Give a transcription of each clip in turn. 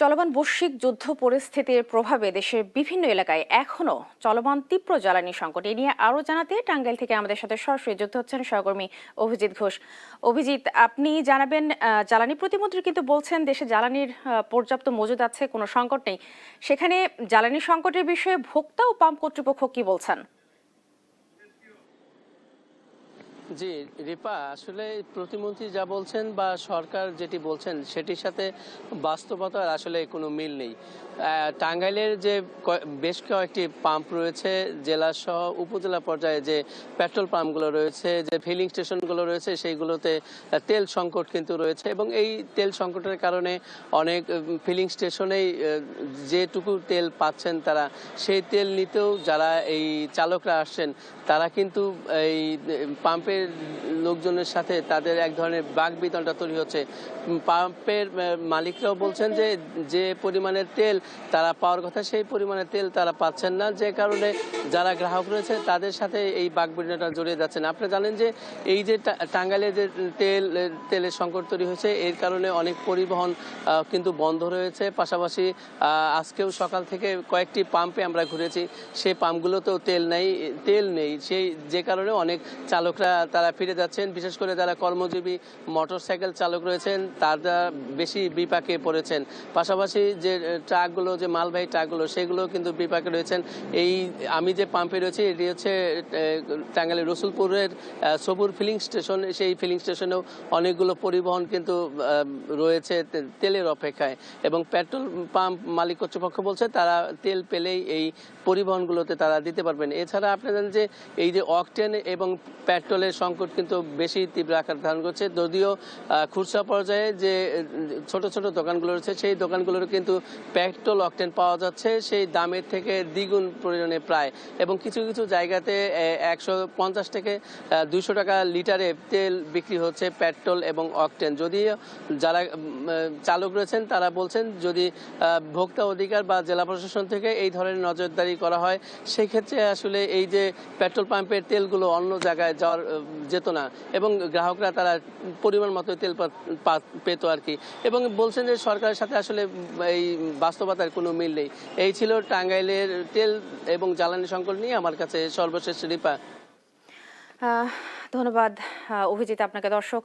চলমান বৈশ্বিক যুদ্ধ পরিস্থিতির প্রভাবে দেশের বিভিন্ন এলাকায় এখনো চলমান তীব্র জ্বালানি সংকট এ নিয়ে আরো জানাতে টাঙ্গাইল থেকে আমাদের সাথে সরাসরি যুক্ত হচ্ছেন সহকর্মী অভিজিৎ ঘোষ। অভিজিৎ, আপনি জানাবেন, জ্বালানি প্রতিমন্ত্রী কিন্তু বলছেন দেশে জ্বালানির পর্যাপ্ত মজুদ আছে, কোনো সংকট নেই। সেখানে জ্বালানি সংকটের বিষয়ে ভোক্তা ও পাম্প কর্তৃপক্ষ কি বলছেন? জি রিপা, আসলে প্রতিমন্ত্রী যা বলছেন বা সরকার যেটি বলছেন সেটির সাথে বাস্তবতার আসলে কোনো মিল নেই। টাঙ্গাইলের যে বেশ কয়েকটি পাম্প রয়েছে, জেলা সহ উপজেলা পর্যায়ে যে পেট্রোল পাম্পগুলো রয়েছে, যে ফিলিং স্টেশনগুলো রয়েছে, সেইগুলোতে তেল সংকট কিন্তু রয়েছে এবং এই তেল সংকটের কারণে অনেক ফিলিং স্টেশনেই যেটুকু তেল পাচ্ছেন তারা সেই তেল নিতেও যারা এই চালকরা আসছেন তারা কিন্তু এই পাম্পের লোকজনের সাথে তাদের এক ধরনের বাকবিতণ্ডা তৈরি হচ্ছে। পাম্পের মালিকরাও বলছেন যে যে পরিমাণের তেল তারা পাওয়ার কথা সেই পরিমাণের তেল তারা পাচ্ছেন না, যে কারণে যারা গ্রাহক রয়েছে তাদের সাথে এই বাকবিতণ্ডাটা জড়িয়ে যাচ্ছেন। আপনারা জানেন যে এই যে টাঙ্গাইলে যে তেলের সংকট তৈরি হয়েছে এর কারণে অনেক পরিবহন কিন্তু বন্ধ রয়েছে। পাশাপাশি আজকেও সকাল থেকে কয়েকটি পাম্পে আমরা ঘুরেছি, সেই পাম্পগুলোতেও তেল নেই সেই যে কারণে অনেক চালকরা তারা ফিরে যাচ্ছেন। বিশেষ করে যারা কর্মজীবী মোটরসাইকেল চালক রয়েছেন তারা বেশি বিপাকে পড়েছেন। পাশাপাশি যে ট্রাকগুলো, যে মালবাহী ট্রাকগুলো, সেগুলো কিন্তু বিপাকে রয়েছেন। এই আমি যে পাম্পে রয়েছি এটি হচ্ছে টাঙ্গাইলের রসুলপুরের সবুর ফিলিং স্টেশন। সেই ফিলিং স্টেশনেও অনেকগুলো পরিবহন কিন্তু রয়েছে তেলের অপেক্ষায় এবং পেট্রোল পাম্প মালিক কর্তৃপক্ষ বলছে তারা তেল পেলেই এই পরিবহনগুলোতে তারা দিতে পারবেন। এছাড়া আপনি জানেন যে এই যে অকটেন এবং পেট্রোলের সংকট কিন্তু বেশি তীব্র আকার ধারণ করছে। যদিও খুচরা পর্যায়ে যে ছোট ছোট দোকানগুলো রয়েছে সেই দোকানগুলোর কিন্তু পেট্রোল অকটেন পাওয়া যাচ্ছে সেই দামের থেকে দ্বিগুণ পরিমাণে প্রায়, এবং কিছু কিছু জায়গাতে 150 থেকে 200 টাকা লিটারে তেল বিক্রি হচ্ছে পেট্রোল এবং অকটেন। যদিও যারা চালক রয়েছেন তারা বলছেন যদি ভোক্তা অধিকার বা জেলা প্রশাসন থেকে এই ধরনের নজরদারি করা হয় সেই ক্ষেত্রে আসলে এই যে পেট্রোল পাম্পের তেলগুলো অন্য জায়গায় যাওয়ার যেত না এবং গ্রাহকরা তারা পরিমাণ মতো তেল পেত আর কি। এবং বলছেন যে সরকারের সাথে আসলে এই বাস্তবতার কোনো মিল নেই। এই ছিল টাঙ্গাইলের তেল এবং জ্বালানি সংকট নিয়ে আমার কাছে সর্বশেষ রিপা। ধন্যবাদ অভিজিৎ আপনাকে। দর্শক,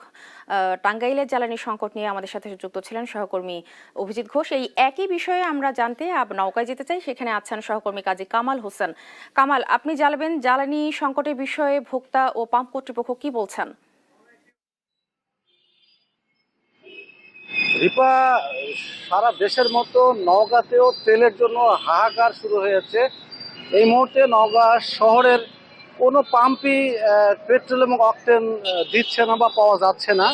টাঙ্গাইলের জ্বালানি সংকট নিয়ে আমাদের সাথে যুক্ত ছিলেন সহকর্মী অভিজিৎ ঘোষ। এই একই বিষয়ে আমরা জানতে নওগাঁয় যেতে চাই, সেখানে আছেন সহকর্মী কাজী কামাল হোসেন। কামাল, আপনি জানাবেন জ্বালানি সংকটের বিষয়ে ভোক্তা ও পাম্প কর্তৃপক্ষ কি বলছেন? রিপা, সারা দেশের মতো নওগাঁতেও তেলের জন্য হাহাকার শুরু হয়েছে। এই মুহূর্তে নওগাঁ শহরের কোনো পাম্পই পেট্রোল এবং অকটেন দিচ্ছে না বা পাওয়া যাচ্ছে না।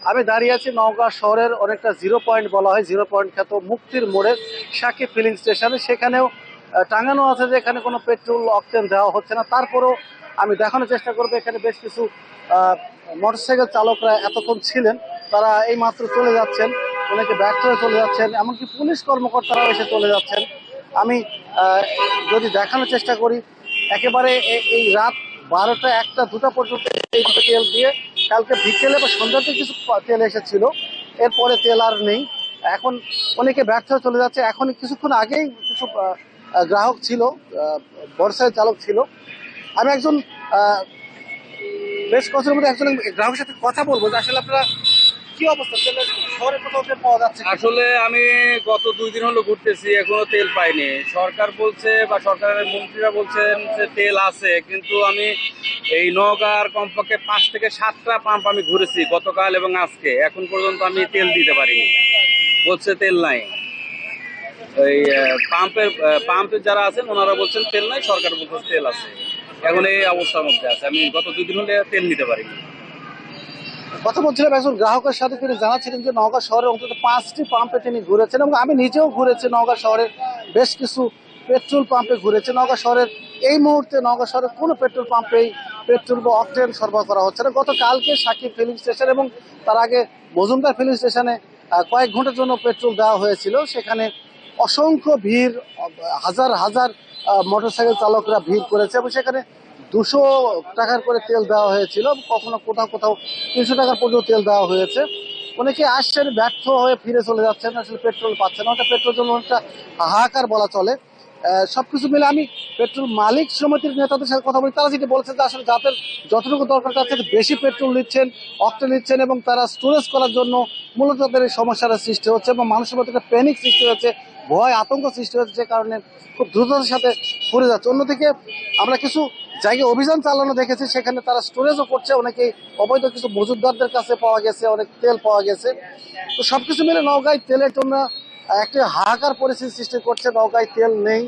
আমি দাঁড়িয়ে আছি নওগাঁ শহরের অনেকটা জিরো পয়েন্ট বলা হয়, জিরো পয়েন্ট খ্যাত মুক্তির মোড়ের সাকিব ফিলিং স্টেশনে। সেখানেও টাঙানো আছে যে এখানে কোনো পেট্রোল অকটেন দেওয়া হচ্ছে না। তারপরেও আমি দেখানোর চেষ্টা করবো, এখানে বেশ কিছু মোটরসাইকেল চালকরা এতক্ষণ ছিলেন, তারা এই মাত্র চলে যাচ্ছেন, অনেকে ব্যাক করে চলে যাচ্ছেন, এমনকি পুলিশ কর্মকর্তারাও এসে চলে যাচ্ছেন। আমি যদি দেখানোর চেষ্টা করি, একেবারে এই রাত 12টা 1টা 2টা পর্যন্ত এই তেল দিয়ে কালকে বিকেলে বা সন্ধ্যাতে কিছু তেল এসেছিল, এরপরে তেল আর নেই। এখন অনেকে ব্যর্থ হয়ে চলে যাচ্ছে। এখন কিছুক্ষণ আগেই কিছু গ্রাহক ছিল, মোটরসাইকেল চালক ছিল। আমি একজন বেশ কষ্টের মধ্যে একজন গ্রাহকের সাথে কথা বলবো যে আসলে আপনারা কি অবস্থা, তেলের শহরে কোথাও তেল পাওয়া যাচ্ছে? আসলে আমি গত 2 দিন হলো ঘুরতেছি, এখনো তেল পাইনি। সরকার বলছে বা সরকারের মন্ত্রীরা বলছেন যে তেল আছে, কিন্তু আমি এই নওগাঁর কমপক্ষে 5 থেকে 7টা পাম্প আমি ঘুরেছি গতকাল এবং আজকে, এখন পর্যন্ত আমি তেল দিতে পারিনি। বলছে তেল নাই। এই পাম্পের যারা আছেন ওনারা বলছেন তেল নাই, সরকার বলছে তেল আছে। এখন এই অবস্থার মধ্যে আছে, আমি গত 2 দিন হলে তেল নিতে পারিনি। কথা বলছিলাম একজন গ্রাহকের সাথে, তিনি জানাচ্ছিলেন যে নওগাঁ শহরে অন্তত 5টি পাম্পে তিনি ঘুরেছেন এবং আমি নিজেও ঘুরেছি নওগাঁ শহরের বেশ কিছু পেট্রোল পাম্পে ঘুরেছে। নওগাঁ শহরের এই মুহূর্তে নওগাঁ শহরের কোনো পেট্রোল পাম্পেই পেট্রোল বা অকটেন সরবরাহ করা হচ্ছে না। গতকালকে সাকিব ফিলিং স্টেশন এবং তার আগে মজুমদার ফিলিং স্টেশনে কয়েক ঘন্টার জন্য পেট্রোল দেওয়া হয়েছিল। সেখানে অসংখ্য ভিড়, হাজার হাজার মোটরসাইকেল চালকরা ভিড় করেছে এবং সেখানে 200 টাকার করে তেল দেওয়া হয়েছিল, কখনো কোথাও কোথাও 300 টাকার পর্যন্ত তেল দেওয়া হয়েছে। অনেকে আসছেন ব্যর্থ হয়ে ফিরে চলে যাচ্ছেন, আসলে পেট্রোল পাচ্ছেন না। ওটা পেট্রোল জন্য একটা হাহাকার বলা চলে। সবকিছু মিলে আমি পেট্রোল মালিক সমিতির নেতাদের সাথে কথা বলি, তারা যেটা বলেছেন যে আসলে যাদের যতটুকু দরকার তার থেকে বেশি পেট্রোল নিচ্ছেন, অক্টেন নিচ্ছেন, এবং তারা স্টোরেজ করার জন্য মূলত তাদের এই সমস্যার সৃষ্টি হচ্ছে এবং মানুষের মধ্যে একটা প্যানিক সৃষ্টি হচ্ছে, ভয় আতঙ্ক সৃষ্টি হচ্ছে, যে কারণে খুব দ্রুততার সাথে পড়ে যাচ্ছে। অন্যদিকে আমরা কিছু জায়গায় অভিযান চালানো দেখেছি, সেখানে তারা স্টোরেজও করছে, অনেকেই অবৈধ কিছু মজুতদারদের কাছে পাওয়া গেছে, অনেক তেল পাওয়া গেছে। তো সবকিছু মিলে নওগাঁয় তেলের জন্য একটি হাহাকার পরিস্থিতি সৃষ্টি করছে। নওগাঁয় তেল নেই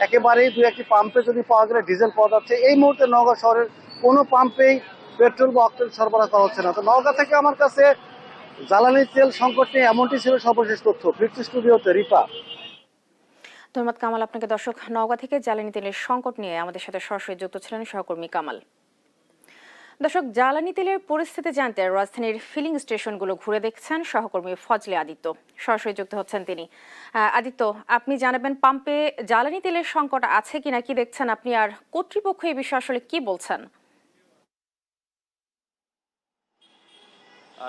একেবারেই, দু একটি পাম্পে যদি পাওয়া গেলে ডিজেল পাওয়া যাচ্ছে। এই মুহূর্তে নওগাঁ শহরের কোনো পাম্পেই পেট্রোল বা অক্টেন সরবরাহ করা হচ্ছে না। তো নওগাঁ থেকে আমার কাছে জ্বালানি তেল সংকট নিয়ে এমনটি ছিল সর্বশেষ তথ্য। ফিরছি স্টুডিওতে, রিপা। ধন্যবাদ কামাল আপনাকে। দর্শক, নওগাঁ থেকে জ্বালানি তেলের সংকট নিয়ে আমাদের সাথে সরাসরি যুক্ত ছিলেন সহকর্মী কামাল। দর্শক, জ্বালানি তেলের পরিস্থিতি জানতে রাজধানীর ফিলিং স্টেশনগুলো ঘুরে দেখছেন সহকর্মী ফজলে আদিত্য। সরাসরি যুক্ত হচ্ছেন তিনি। আদিত্য, আপনি জানাবেন পাম্পে জ্বালানি তেলের সংকট আছে কিনা, কি দেখছেন আপনি, আর কর্তৃপক্ষ এই বিষয়ে আসলে কি বলছেন?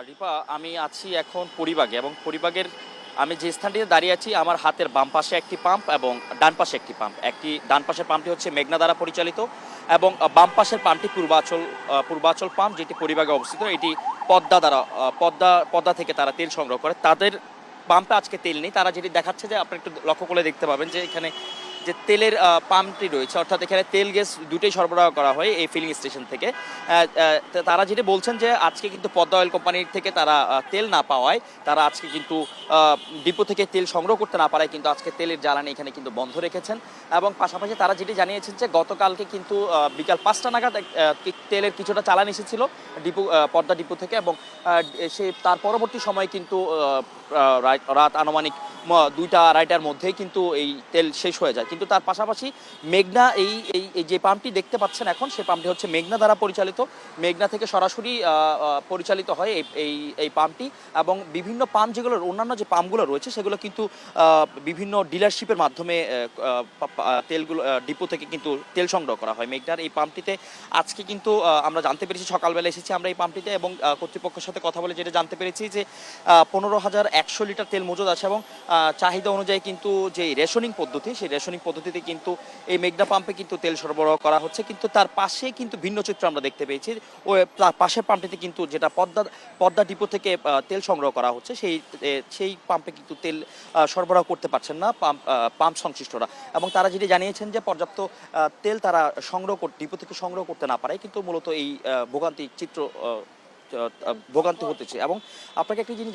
রিপা, আমি আছি এখন পরিবাগে, এবং পরিবাগের আমি যে স্থানটিতে দাঁড়িয়ে আছি, আমার হাতের বাম পাশে একটি পাম্প এবং ডান পাশে একটি পাম্প। ডান পাশের পাম্পটি হচ্ছে মেঘনা দ্বারা পরিচালিত, এবং বাম পাশের পাম্পটি পূর্বাচল পাম্প, যেটি পরিবাগে অবস্থিত। এটি পদ্মা থেকে তারা তেল সংগ্রহ করে। তাদের পাম্পে আজকে তেল নেই। তারা যেটি দেখাচ্ছে, যে আপনি একটু লক্ষ্য করে দেখতে পাবেন যে এখানে যে তেলের পাম্পটি রয়েছে, অর্থাৎ এখানে তেল গ্যাস দুটোই সরবরাহ করা হয় এই ফিলিং স্টেশন থেকে। তারা যেটা বলছেন যে আজকে কিন্তু পদ্মা অয়েল কোম্পানির থেকে তারা তেল না পাওয়ায়, তারা আজকে কিন্তু ডিপো থেকে তেল সংগ্রহ করতে না পারায় কিন্তু আজকে তেলের জ্বালানি এখানে কিন্তু বন্ধ রেখেছেন। এবং পাশাপাশি তারা যেটি জানিয়েছেন যে গতকালকে কিন্তু বিকাল 5টা নাগাদ তেলের কিছুটা চালান এসেছিল পদ্মা ডিপো থেকে, এবং তার পরবর্তী সময় কিন্তু রাত আনুমানিক 2টা-2:30টার মধ্যেই কিন্তু এই তেল শেষ হয়ে যায়। কিন্তু তার পাশাপাশি মেঘনা এই যে পাম্পটি দেখতে পাচ্ছেন এখন, সেই পাম্পটি হচ্ছে মেঘনা দ্বারা পরিচালিত। মেঘনা থেকে সরাসরি পরিচালিত হয় এই পাম্পটি, এবং বিভিন্ন পাম্প যেগুলো অন্যান্য যে পাম্পগুলো রয়েছে সেগুলো কিন্তু বিভিন্ন ডিলারশিপের মাধ্যমে তেলগুলো ডিপো থেকে কিন্তু তেল সংগ্রহ করা হয়। মেঘনার এই পাম্পটিতে আজকে কিন্তু আমরা জানতে পেরেছি, সকালবেলা এসেছি আমরা এই পাম্পটিতে, এবং কর্তৃপক্ষের সাথে কথা বলে যেটা জানতে পেরেছি যে 15,100 লিটার তেল মজুদ আছে, এবং চাহিদা অনুযায়ী কিন্তু যে রেশনিং পদ্ধতি, সেই রেশনিং পদ্ধতিতে কিন্তু এই মেঘনা পাম্পে কিন্তু তেল সরবরাহ করা হচ্ছে। কিন্তু তার পাশে কিন্তু ভিন্ন চিত্র আমরা দেখতে পেয়েছি। ওই পাশের পাম্পটিতে কিন্তু যেটা পদ্মা ডিপো থেকে তেল সংগ্রহ করা হচ্ছে, সেই পাম্পে কিন্তু তেল সরবরাহ করতে পারছেন না পাম্প সংশ্লিষ্টরা। এবং তারা যেটি জানিয়েছেন যে পর্যাপ্ত তেল তারা ডিপো থেকে সংগ্রহ করতে না পারে, কিন্তু মূলত এই ভোগান্তি হতেছে। এবং আপনাকে একটি জিনিস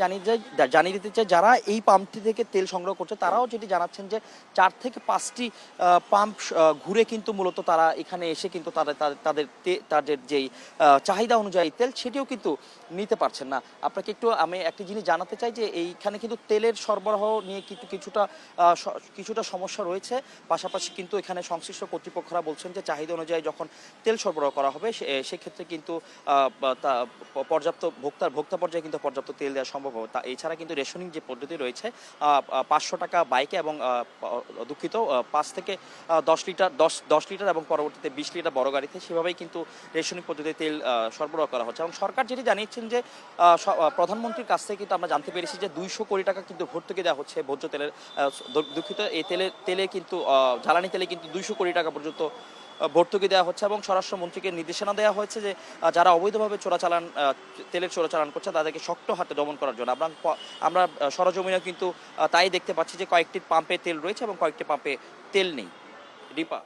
জানিয়ে দিতে চাই, যারা এই পাম্পটি থেকে তেল সংগ্রহ করছে তারাও যেটি জানাচ্ছেন যে 4 থেকে 5টি পাম্প ঘুরে কিন্তু মূলত তারা এখানে এসে কিন্তু তাদের যেই চাহিদা অনুযায়ী তেল, সেটিও কিন্তু নিতে পারছেন না। আপনাকে আমি একটি জিনিস জানাতে চাই যে এইখানে কিন্তু তেলের সরবরাহ নিয়ে কিন্তু কিছুটা সমস্যা রয়েছে। পাশাপাশি কিন্তু এখানে সংশ্লিষ্ট কর্তৃপক্ষরা বলছেন যে চাহিদা অনুযায়ী যখন তেল সরবরাহ করা হবে, সেক্ষেত্রে কিন্তু পর্যাপ্ত ভোক্তা পর্যায়ে কিন্তু পর্যাপ্ত তেল দেওয়া সম্ভব হবে। এছাড়া কিন্তু রেশনিং যে পদ্ধতি রয়েছে, 500 টাকা বাইকে এবং 5 থেকে 10 লিটার এবং পরবর্তীতে 20 লিটার বড় গাড়িতে, সেভাবেই কিন্তু রেশনিং পদ্ধতিতে তেল সরবরাহ করা হচ্ছে। এবং সরকার যেটি জানিয়েছেন যে প্রধানমন্ত্রীর কাছ থেকে কিন্তু আমরা জানতে পেরেছি যে 200 কোটি টাকা কিন্তু ভর্তুকি দেওয়া হচ্ছে ভোজ্য তেলের, এই তেলে কিন্তু জ্বালানি তেলে কিন্তু 200 কোটি টাকা পর্যন্ত ভর্তুকি দেওয়া হচ্ছে। এবং স্বরাষ্ট্রমন্ত্রীকে নির্দেশনা দেওয়া হয়েছে যে যারা অবৈধভাবে তেলের চোরাচালান করছে তাদেরকে শক্ত হাতে দমন করার জন্য। আমরা সরজমিনে কিন্তু তাই দেখতে পাচ্ছি যে কয়েকটি পাম্পে তেল রয়েছে এবং কয়েকটি পাম্পে তেল নেই। রিপা।